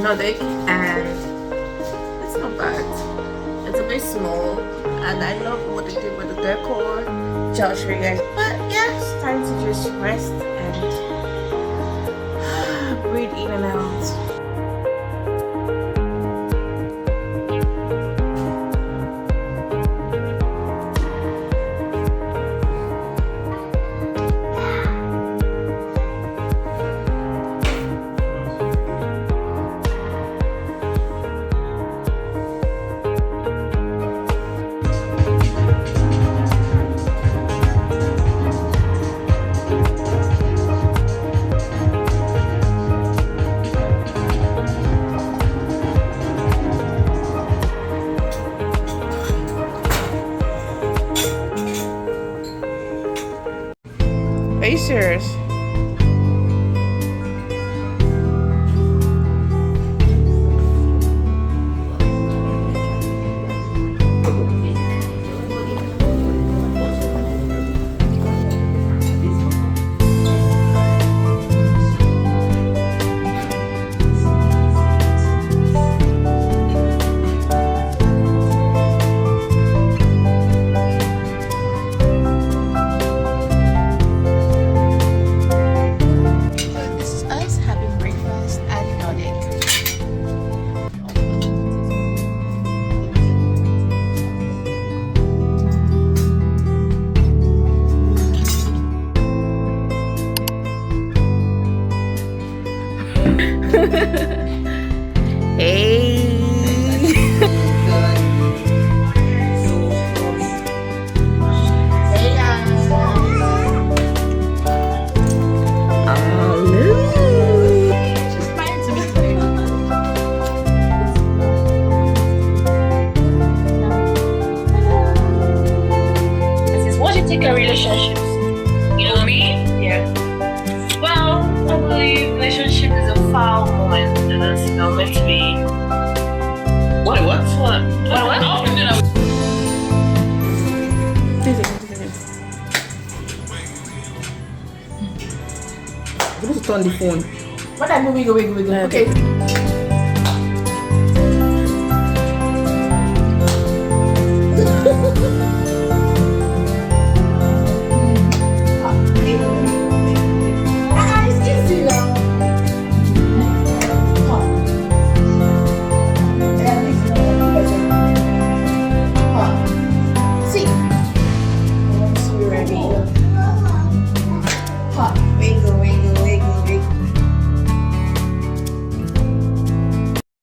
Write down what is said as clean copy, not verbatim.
Nordic, and it's not bad. It's a bit small, and I love what they did with the decor. Which I'll show you guys. But yeah, it's time to just rest and breathe in and out. Are you serious? Hey. What do you think of relationships? You know me? Yeah. Well, I believe relationship is a foul moment and it's meant to be. What? What? I'm supposed to turn the phone. What I wiggle. Okay.